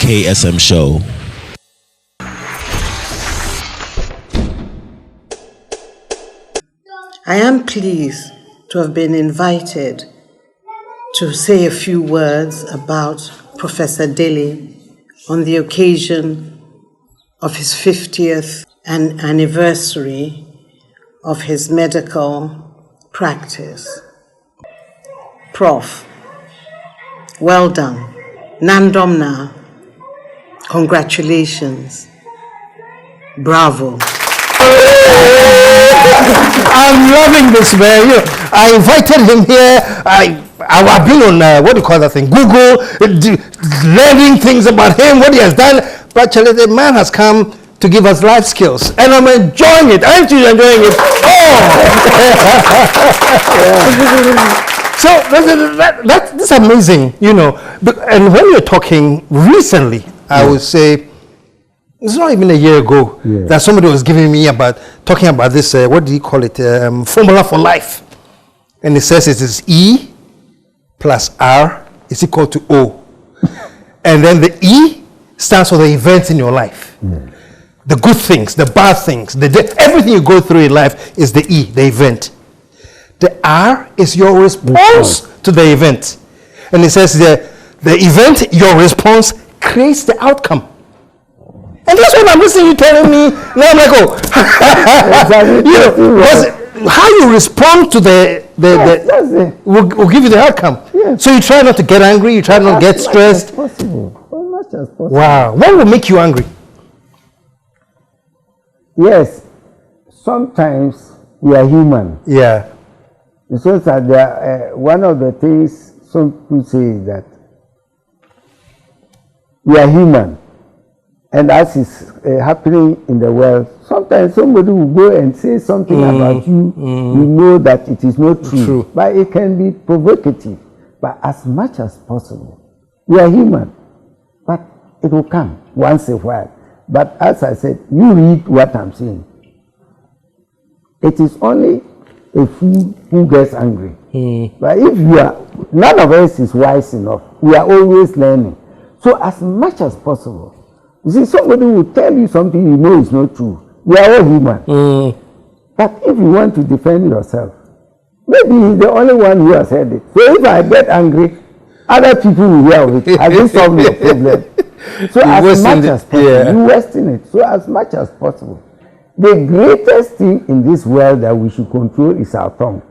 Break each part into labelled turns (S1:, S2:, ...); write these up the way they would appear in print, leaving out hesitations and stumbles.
S1: KSM Show.
S2: I am pleased to have been invited to say a few words about Professor DELLE on the occasion of his 50th anniversary of his medical practice. Prof, well done. Nandomna, congratulations. Bravo.
S3: I'm loving this, man. I invited him here. I've been on, what do you call that thing? Google, learning things about him, what he has done. But actually, the man has come to give us life skills. And I'm enjoying it. I'm actually enjoying it. So that's amazing, And when you're talking recently, I would say, it's not even a year ago that somebody was giving me talking about this, what do you call it, formula for life. And it says it is E plus R is equal to O. And then the E stands for the events in your life. The good things, the bad things, everything you go through in life is the E, the event. The R is your response to the event. And it says the event, your response, creates the outcome. And that's what I'm listening to you telling me. Now I'm like, how you respond to will give you the outcome. Yes. So you try not to get angry, you try not to get stressed.
S4: As much as possible.
S3: Wow. What will make you angry?
S4: Yes. Sometimes we are human.
S3: Yeah.
S4: It's just that one of the things some people say is that we are human. And as is happening in the world, sometimes somebody will go and say something about you, you know that it is not true. But it can be provocative. But as much as possible, we are human. But it will come once in a while. But as I said, you read what I'm saying. It is only a fool who gets angry. But if none of us is wise enough. We are always learning. So as much as possible, you see, somebody will tell you something you know is not true. We are all human. But if you want to defend yourself, maybe he's the only one who has heard it. So if I get angry, other people will hear of it. I will solve your problem. So as much as possible, you wasting it. So as much as possible. The greatest thing in this world that we should control is our tongue.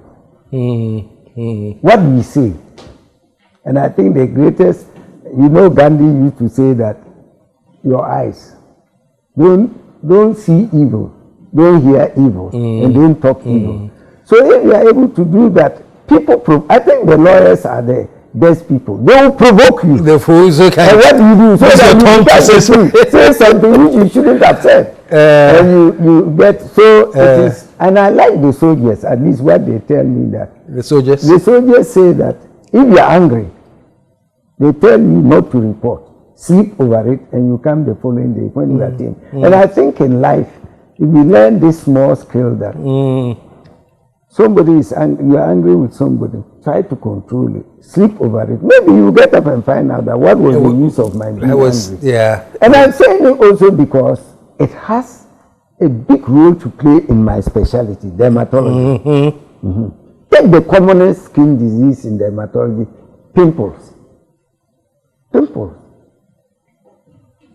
S4: What we say. And I think the greatest, Gandhi used to say that your eyes don't see evil, don't hear evil, and don't talk evil. So if you are able to do that, I think the lawyers are the best people. They will provoke you.
S3: The fools, okay.
S4: And what do you do? So that you say something which you shouldn't have said. And you get, so it is, and I like the soldiers, at least what they tell me that.
S3: The soldiers?
S4: The soldiers say that if you are angry, they tell you not to report. Sleep over it, and you come the following day when you are in. And I think in life, if you learn this small skill that somebody is angry, you are angry with somebody, try to control it. Sleep over it. Maybe you get up and find out that what was the use of my being angry. And I'm saying it also because it has a big role to play in my specialty, dermatology. Take the commonest skin disease in dermatology, pimples. Pimples.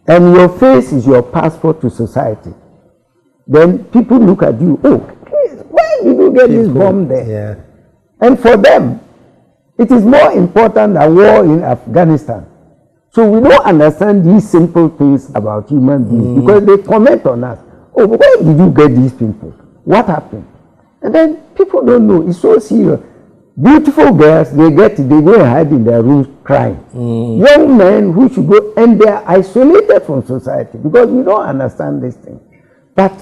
S4: And your face is your passport to society. Then people look at you, why did you get this bomb there? And for them, it is more important than war in Afghanistan. So we don't understand these simple things about human beings because they comment on us. Where did you get these pimples? What happened? And then people don't know. It's so serious. Beautiful girls, they go and hide in their rooms crying. Young men who should go, and they are isolated from society because we don't understand this thing. But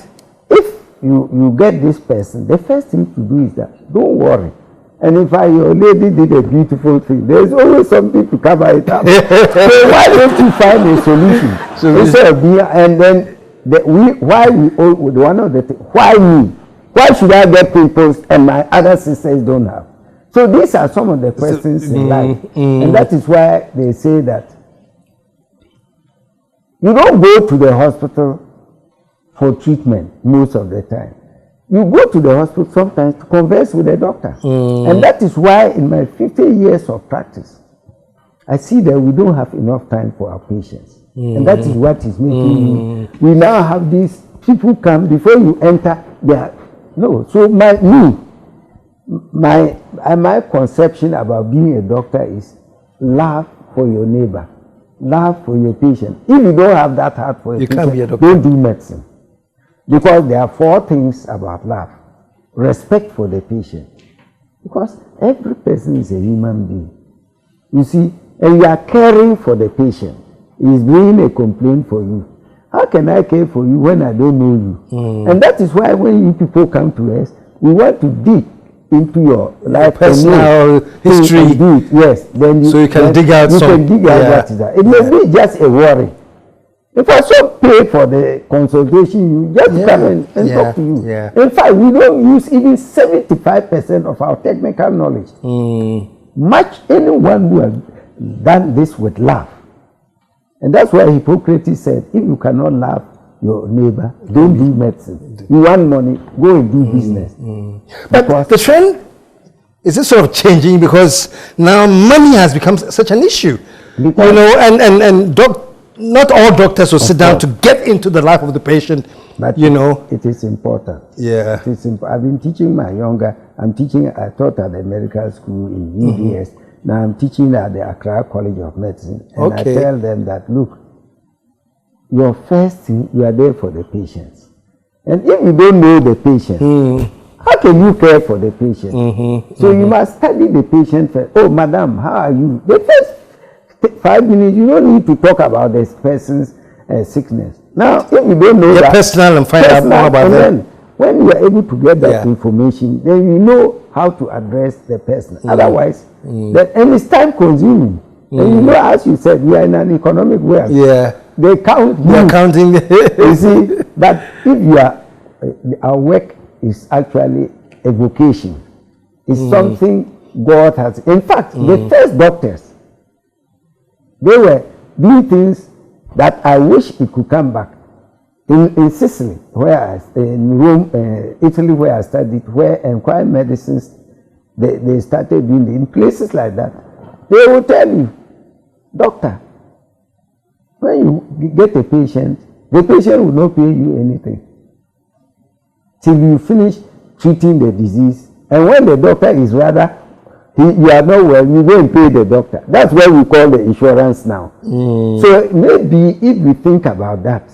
S4: if you get this person, the first thing to do is that, don't worry. And in fact, your lady did a beautiful thing. There's always something to cover it up. So why don't you find a solution? Instead of being, and then why me? Why should I get pimples and my other sisters don't have? So these are some of the questions in life. And that is why they say that You don't go to the hospital for treatment most of the time. You go to the hospital sometimes to converse with the doctor. And that is why in my 50 years of practice, I see that we don't have enough time for our patients. And that is what is making we now have these people come before you enter there. No, so my conception about being a doctor is love for your neighbor, love for your patient. If you don't have that heart for your patient,
S3: can't be a doctor.
S4: don't do medicine. Because there are 4 things about love. Respect for the patient. Because every person is a human being. You see, and you are caring for the patient. He is bringing a complaint for you. How can I care for you when I don't know you? And that is why when you people come to us, we want to dig into your life,
S3: personal history.
S4: Yes. Then
S3: so you can dig out
S4: what is that. It may be just a worry. If I so pay for the consultation, you just come and talk to you. In fact, we don't use even 75% of our technical knowledge. Much anyone who has done this with love. And that's why Hippocrates said, if you cannot love your neighbor, don't do medicine. You want money, go and do business.
S3: But the trend is this sort of changing because now money has become such an issue. Because, you know, and not all doctors will sit down to get into the life of the patient.
S4: But
S3: you know,
S4: it is important.
S3: Yeah.
S4: It is I've been teaching I taught at the medical school in UBS. Now I'm teaching at the Accra College of Medicine. And I tell them that, look, your first thing, you are there for the patients. And if you don't know the patient, how can you care for the patient? So you must study the patient first. Oh, madam, how are you? The first 5 minutes, you don't need to talk about this person's sickness. Now, if you don't know that,
S3: personal and find out more about them.
S4: When you are able to get that information, then you know how to address the person. Otherwise, and it's time consuming. And you know, as you said, we are in an economic world. They count.
S3: They are counting.
S4: You see, but if you are, our work is actually a vocation. It's something God has. In fact, the first doctors, they were doing things that I wish it could come back. In Sicily, in Rome, Italy, where I studied, where inquiry medicines, they started doing it. In places like that, they will tell you, doctor, when you get a patient, the patient will not pay you anything till you finish treating the disease. And when the doctor is you are not well, you go and pay the doctor. That's what we call the insurance now. So maybe if we think about that,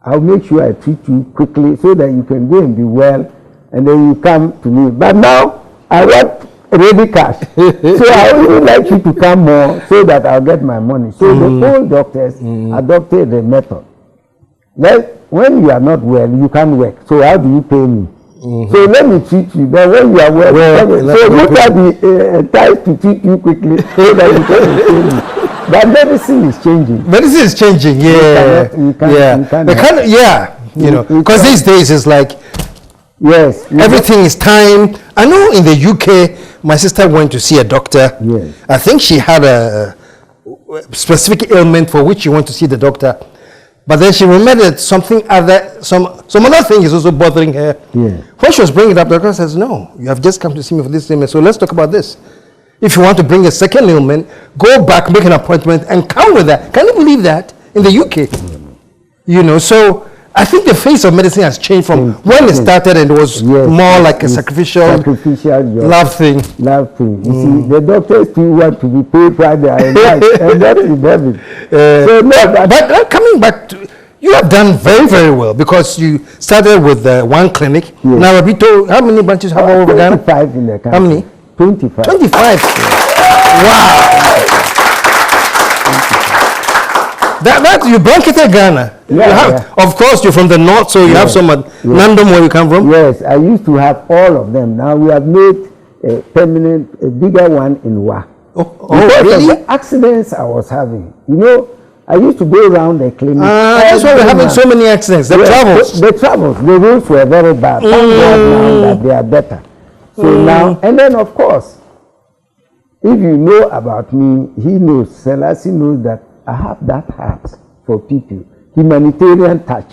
S4: I'll make sure I treat you quickly so that you can go and be well, and then you come to me. But now, I want ready cash. So I would even like you to come more so that I'll get my money. So the old doctors adopted the method. When you are not well, you can't work. So how do you pay me? So let me treat you. Then when you are well, so look at the time to treat you quickly so that you can pay me. But medicine is changing.
S3: Medicine is changing,
S4: You can't
S3: you know, because these days it's like, everything is time. I know in the UK, my sister went to see a doctor. I think she had a specific ailment for which she went to see the doctor. But then she remembered some other thing is also bothering her. When she was bringing it up, the doctor says, no, you have just come to see me for this ailment, so let's talk about this. If you want to bring a second ailment, go back, make an appointment, and come with that. Can you believe that in the UK? You know, so I think the face of medicine has changed from when it started, and it was more like a sacrificial love thing.
S4: You see, the doctors still want to be paid while they are alive, and that is David.
S3: But coming back to, you have done very, very well because you started with one clinic. Now, Rabito, how many branches have over Ghana?
S4: 25 in the country.
S3: How many?
S4: 25.
S3: 25. Wow. That you blanketed Ghana. Of course, you're from the north, so you have some at Nandom where you come from.
S4: Yes, I used to have all of them. Now we have made a bigger one in Wa. Because
S3: really?
S4: of the accidents I was having. You know, I used to go around the clinic.
S3: That's why we're having so many accidents. The
S4: travels, the roads were very bad. Thank God now that they are better. So now, and then of course, if you know about me, he knows, Selassie knows that I have that heart for people, humanitarian touch.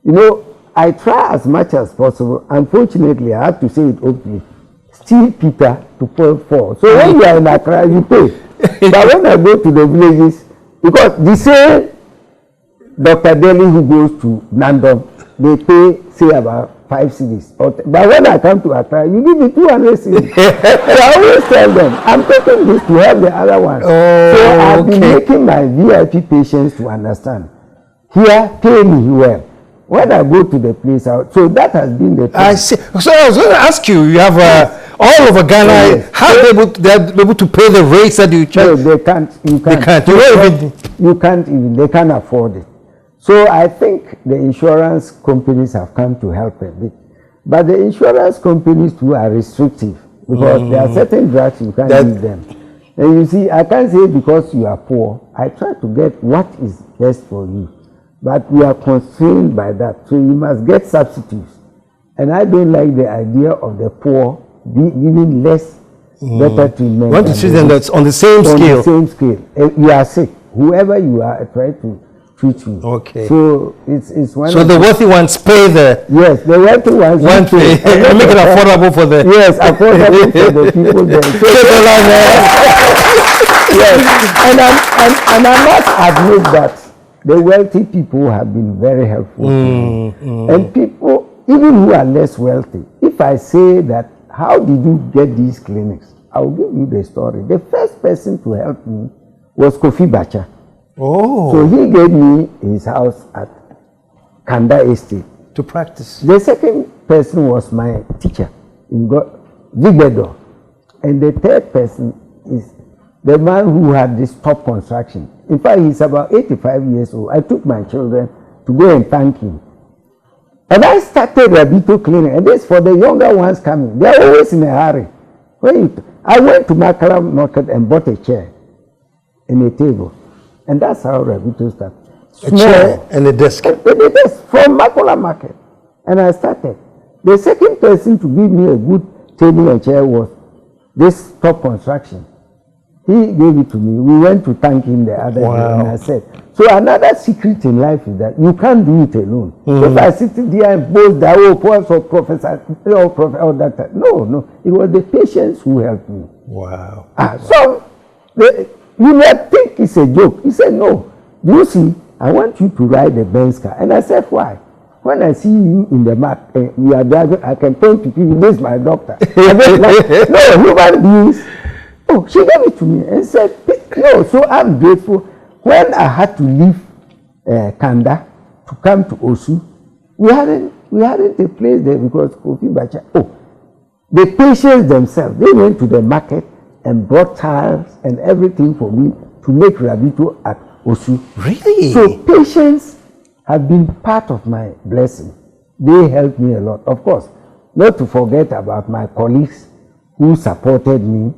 S4: You know, I try as much as possible. Unfortunately, I have to say it openly. Steal Peter to Paul Paul. So when you are in Accra, you pay. But when I go to the villages, because the same Dr. DELLE who goes to Nandom, they pay, say, about 5 cedis. But when I come to Accra, you give me 200 cedis. So I always tell them, I'm taking this to help the other one. So I've been making my VIP patients to understand. Here, pay me well. When I go to the place, so that has been the thing.
S3: I see. So I was going to ask you, you have all over Ghana,
S4: Yes.
S3: how they're able to pay the rates that you charge?
S4: No, they can't. You can't.
S3: They can't.
S4: You can't even. They can't afford it. So I think the insurance companies have come to help a bit. But the insurance companies too are restrictive because there are certain drugs you can't give them. And you see, I can't say because you are poor. I try to get what is best for you. But we are constrained by that. So you must get substitutes. And I don't like the idea of the poor giving less better treatment.
S3: Want to treat them that's on the same scale?
S4: On the same scale. You are sick. Whoever you are, I try to treat you.
S3: Okay.
S4: So it's one.
S3: So the wealthy ones pay the.
S4: Yes, the wealthy ones.
S3: One pay. And make it affordable for the.
S4: Yes, affordable for the people there. So, yes, and I must admit that the wealthy people have been very helpful. And people, even who are less wealthy, if I say that, how did you get these clinics? I will give you the story. The first person to help me was Kofi Bacha.
S3: Oh.
S4: So he gave me his house at Kanda Estate.
S3: To practice.
S4: The second person was my teacher in Vigedo. And the third person is the man who had this top construction. In fact, he's about 85 years old. I took my children to go and thank him. And I started Rabito Clinic, and this for the younger ones coming. They're always in a hurry. I went to Makala Market and bought a chair and a table. And that's how Rabito started.
S3: A chair and a desk.
S4: A desk from Makala Market. And I started. The second person to give me a good table and chair was this top construction. He gave it to me. We went to thank him the other day, and I said, so another secret in life is that you can't do it alone. If I sit there and boast that, professor, or doctor. No, it was the patients who helped me.
S3: Wow.
S4: So, you might think it's a joke. He said, no. You see, I want you to ride the Benz car. And I said, why? When I see you in the map, you are driving, I can point to people, this is my doctor. No, human beings. Oh, she gave it to me and said, no, so I'm grateful. When I had to leave Kanda to come to Osu, we hadn't a place there because Kofi Bacha, the patients themselves, they went to the market and brought tiles and everything for me to make Rabito at Osu.
S3: Really?
S4: So patients have been part of my blessing. They helped me a lot. Of course, not to forget about my colleagues who supported me.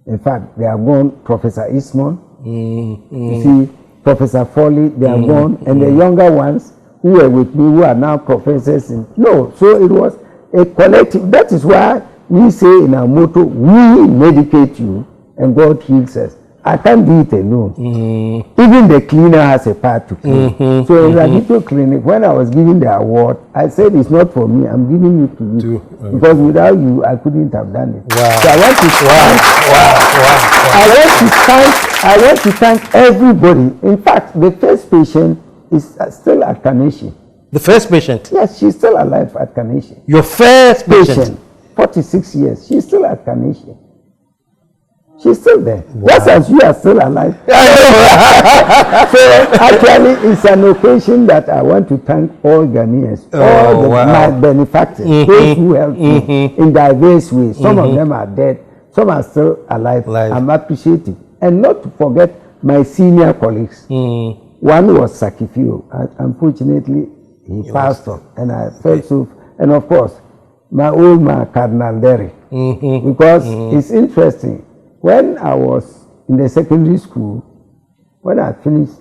S4: In fact, they are gone, Professor Ismon, you see, Professor Foley, they are gone, and the younger ones who were with me, who are now professors. So it was a collective. That is why we say in our motto, we medicate you, and God heals us. I can't do it alone. Even the cleaner has a part to play. So in Rabito Clinic, when I was giving the award, I said it's not for me, I'm giving it to you. Because without you, I couldn't have done it.
S3: Wow.
S4: So I want to thank everybody. In fact, the first patient is still at Kaneshi.
S3: The first patient?
S4: Yes, she's still alive at Kaneshi.
S3: Your first patient?
S4: 46 years. She's still at Kaneshi. She's still there. Just as you are still alive. So actually, it's an occasion that I want to thank all Ghanaians, my benefactors, those who helped me in diverse ways. Some of them are dead, some are still alive. I'm appreciative. And not to forget my senior colleagues. One was Sakifio. Unfortunately, he passed on, and I felt so. And of course, my old man, Cardinal Derry, because it's interesting. When I was in the secondary school, when I finished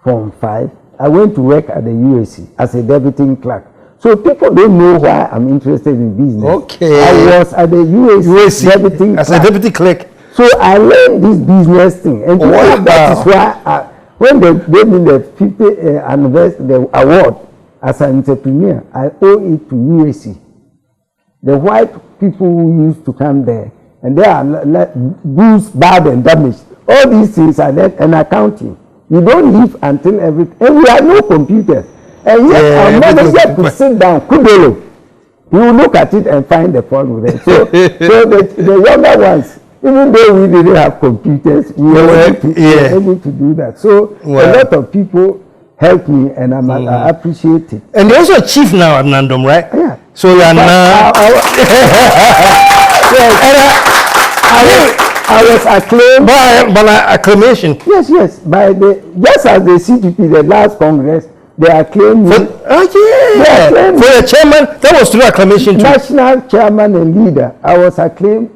S4: Form 5, I went to work at the UAC as a deputy clerk. So people don't know why I'm interested in business.
S3: Okay.
S4: I was at the UAC deputy
S3: as a deputy clerk.
S4: So I learned this business thing. And that is why when they gave me the 50th anniversary the award as an entrepreneur, I owe it to UAC. The white people who used to come there, and they are goods, bad and damaged. All these things are there, and accounting. You don't leave until everything. And we have no computers. And yet our manager could sit down, Kudolo. He will look at it and find the fault with it. So the younger ones, even though we didn't have computers, we were able to do that. So a lot of people helped me, and I appreciate it.
S3: And you're also a chief now at Nandom, right?
S4: Yeah.
S3: So you are now.
S4: I was acclaimed
S3: by acclamation.
S4: Yes, by just as the CPP, the last Congress, they acclaimed me.
S3: For the chairman, that was through acclamation too.
S4: National chairman and leader, I was acclaimed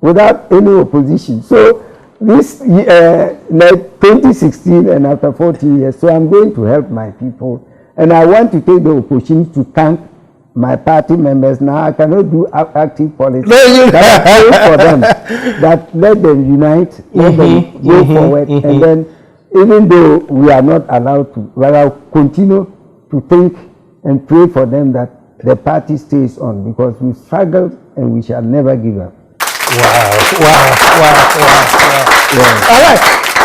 S4: without any opposition. So this like 2016 and after 40 years, so I'm going to help my people, and I want to take the opportunity to thank my party members. Now I cannot do active politics. But I pray for them that let them unite, let them go forward, and then even though we are not allowed to, but I'll continue to think and pray for them that the party stays on, because we struggled and we shall never give up.
S3: Wow. Yeah. All right.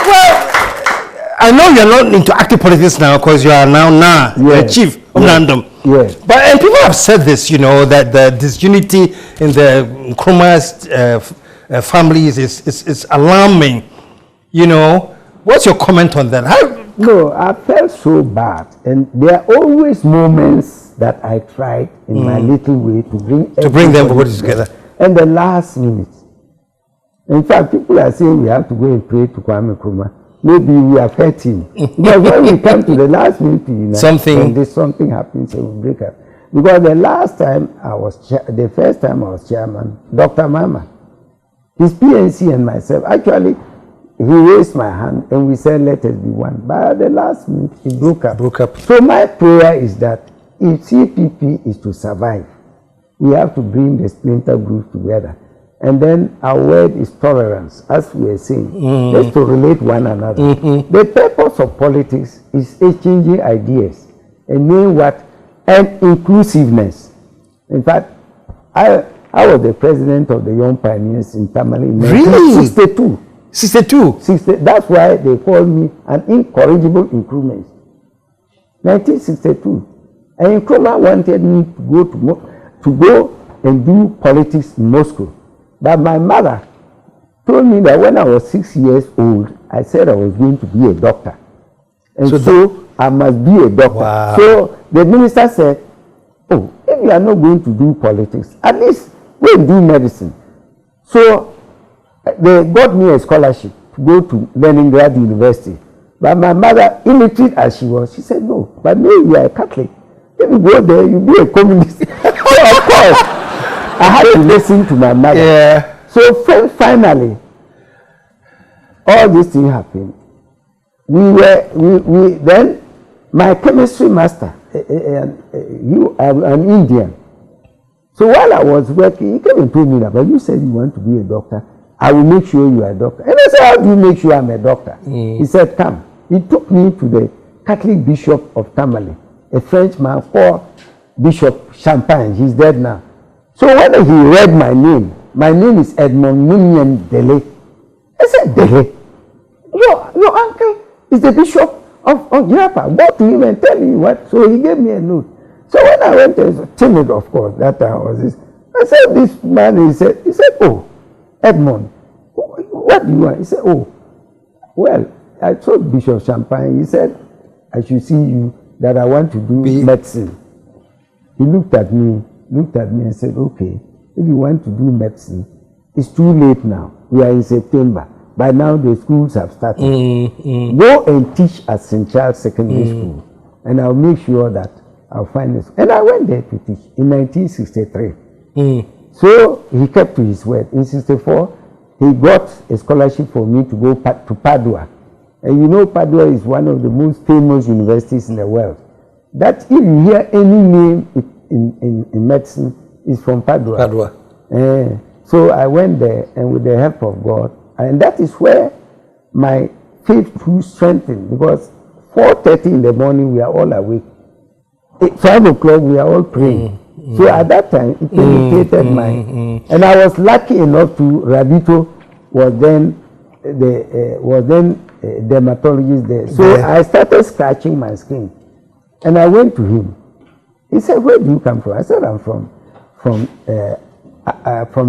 S3: Well, I know you're not into active politics now because you are now the chief of Nandom.
S4: Yes.
S3: But and people have said this, that the disunity in the Nkrumah's families is alarming. What's your comment on that?
S4: No, I felt so bad, and there are always moments that I tried in my little way to bring them together. And the last minute, in fact, people are saying we have to go and pray to Kwame Nkrumah. Maybe we are hurting. But when we come to the last minute to unite, something happens and we break up. Because the first time I was chairman, Dr. Mama, his PNC and myself, actually, he raised my hand and we said, let us be one. But at the last minute, it broke up. So my prayer is that if CPP is to survive, we have to bring the splinter groups together. And then our word is tolerance, as we are saying. Let's to relate one another. The purpose of politics is exchanging ideas and knowing what, and inclusiveness. In fact, I was the president of the Young Pioneers in Tamale in 1962.
S3: 62?
S4: That's why they call me an incorrigible Nkrumah. 1962. And Nkrumah wanted me to go and do politics in Moscow. But my mother told me that when I was 6 years old, I said I was going to be a doctor. And so I must be a doctor.
S3: Wow.
S4: So the minister said, oh, if you are not going to do politics, at least go and do medicine. So they got me a scholarship to go to Leningrad University. But my mother, illiterate as she was, she said, no, but maybe you are a Catholic. If you go there, you'll be a communist. So of course, I had to listen to my mother.
S3: Yeah.
S4: So finally, all this thing happened. Then my chemistry master, an Indian. So while I was working, he came and told me that, but you said you want to be a doctor. I will make sure you are a doctor. And I said, how do you make sure I'm a doctor? He said, come. He took me to the Catholic Bishop of Tamale, a Frenchman called Bishop Champagne. He's dead now. So when he read my name is Edmond Munyan DELLE. I said, DELLE? Your uncle is the Bishop of Japa. Go to him and tell him what. So he gave me a note. So when I went there, timid of course, that time I was this. I said, this man, he said, oh, Edmond, what do you want? He said, oh, well, I told Bishop Champagne, he said, I should see you, that I want to do medicine. He looked at me and said, okay, if you want to do medicine, it's too late now. We are in September. By now, the schools have started. Go and teach at St. Charles Secondary School, and I'll make sure that I'll find this. And I went there to teach in 1963. So he kept to his word. In 64, he got a scholarship for me to go to Padua. And you know, Padua is one of the most famous universities in the world. That if you hear any name in medicine, is from Padua. So I went there, and with the help of God, and that is where my faith too strengthened because 4:30 in the morning we are all awake. 5 o'clock we are all praying. So at that time it penetrated mine, and I was lucky enough to Rabito was then dermatologist there. So I started scratching my skin, and I went to him. He said, "Where do you come from?" I said, "I'm from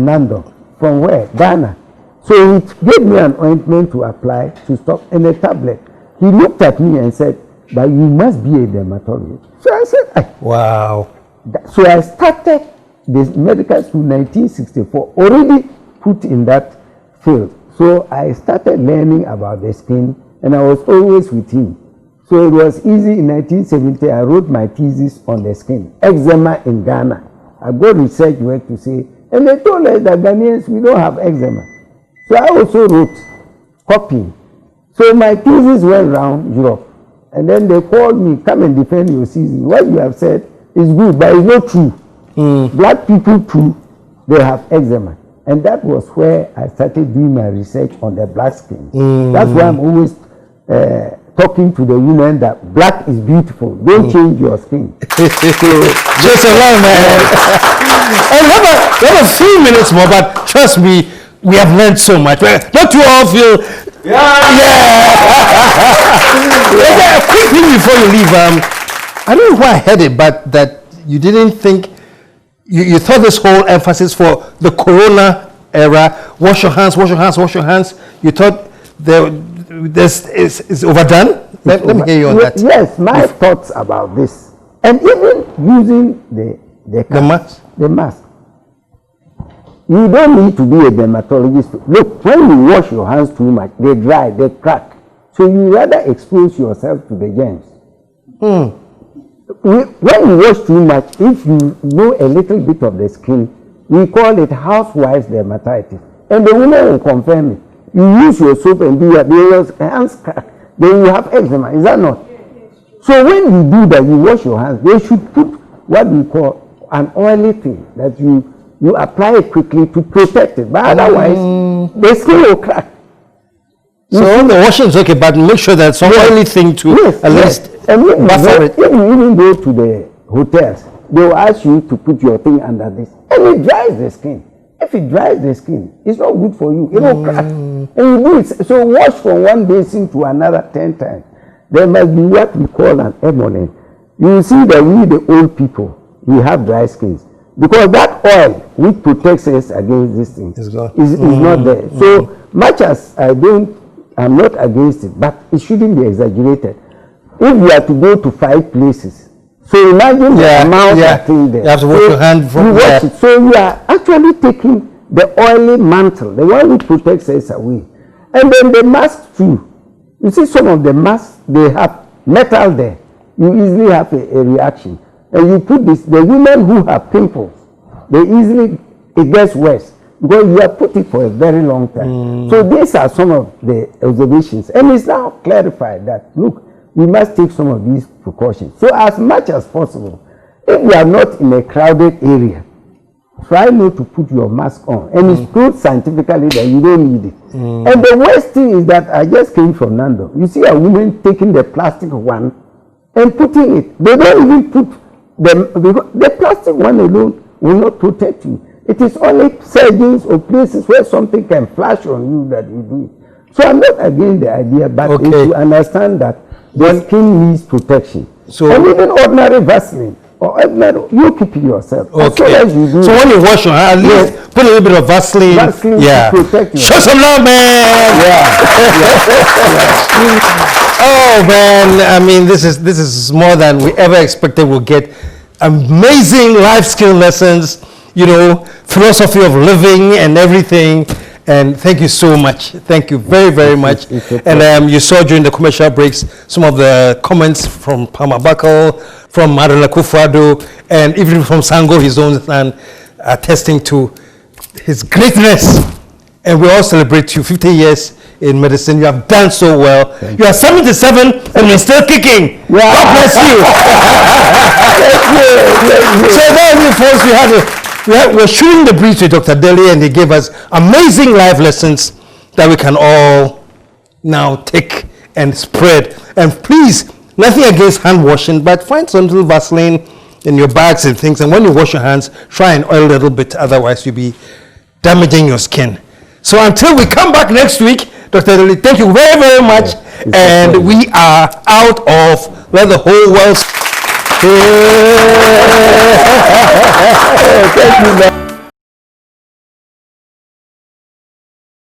S4: Nando." "From where?" "Ghana." So he gave me an ointment to apply to stop, and a tablet. He looked at me and said, "But you must be a dermatologist." So I said,
S3: "Wow."
S4: So I started this medical school 1964, already put in that field. So I started learning about the skin, and I was always with him. So it was easy. In 1970, I wrote my thesis on the skin, eczema in Ghana. I got research work to say, and they told us that Ghanaians, we don't have eczema. So I also wrote, copying. So my thesis went around Europe, and then they called me, "Come and defend your thesis. What you have said is good, but it's not true. Black people too, they have eczema." And that was where I started doing my research on the black skin. That's why I'm always talking to the women that black is beautiful. Don't change your skin.
S3: Just a lot, man. And we have a few minutes more, but trust me, we have learned so much. Don't you all feel? A quick thing before you leave. I don't know why I heard it, but that you didn't think. You thought this whole emphasis for the Corona era, wash your hands, wash your hands, wash your hands. You thought this is overdone? Let me hear you on that.
S4: Yes, my thoughts about this. And even using the
S3: mask.
S4: The mask. You don't need to be a dermatologist. Look, when you wash your hands too much, they dry, they crack. So you rather expose yourself to the germs. When you wash too much, if you know a little bit of the skin, we call it housewife's dermatitis. And the woman will confirm it. You use your soap and do your hands crack, then you have eczema. Is that not? So when you do that, you wash your hands, they should put what we call an oily thing that you apply it quickly to protect it. But otherwise, the skin will crack.
S3: So the washing is okay, but make sure that some oily thing to at least buffer it.
S4: If you even go to the hotels, they will ask you to put your thing under this, and it dries the skin. If it dries the skin, it's not good for you. It will crack. And you do it. So wash from one basin to another 10 times. There must be what we call an emollient. You will see that we, the old people, we have dry skins. Because that oil which protects us against this thing is not there. So much as I'm not against it, but it shouldn't be exaggerated. If you are to go to 5 places, so imagine the amount of things there.
S3: You have to wash your hand from there.
S4: So you are actually taking the oily mantle, the one which protects us away. And then the mask too. You see some of the masks, they have metal there. You easily have a reaction. And you put this, the women who have pimples, it gets worse. Because you have put it for a very long time. So these are some of the observations. And it's now clarified that, look, we must take some of these precautions. So as much as possible, if you are not in a crowded area, try not to put your mask on. And it's proved scientifically that you don't need it. And the worst thing is that I just came from Nando. You see a woman taking the plastic one and putting it. They don't even put the plastic one alone will not protect you. It is only surgeons or places where something can flash on you that you do it. So I'm not against the idea, but if you understand that the skin needs protection. So, and even ordinary Vaseline or ordinary, you keep it yourself.
S3: Okay. So when you wash your hands, at least put a little bit of Vaseline.
S4: To protect you.
S3: Show some love, man. Oh man, I mean this is more than we ever expected. We'll get amazing life skill lessons, philosophy of living and everything. And thank you so much. Thank you very, very much. And you saw during the commercial breaks some of the comments from Palmer Buckle, from Madala Kufado, and even from Sango, his own son, attesting to his greatness. And we all celebrate you. 50 years in medicine. You have done so well. You are 77 and you're still kicking. God bless you. So there you folks, we're shooting the breeze with Dr. DELLE, and he gave us amazing life lessons that we can all now take and spread. And please, nothing against hand washing, but find some little Vaseline in your bags and things. And when you wash your hands, try and oil a little bit. Otherwise, you'll be damaging your skin. So until we come back next week, Dr. DELLE, thank you very, very much. And we are out of Let the Whole World.
S4: Thank you very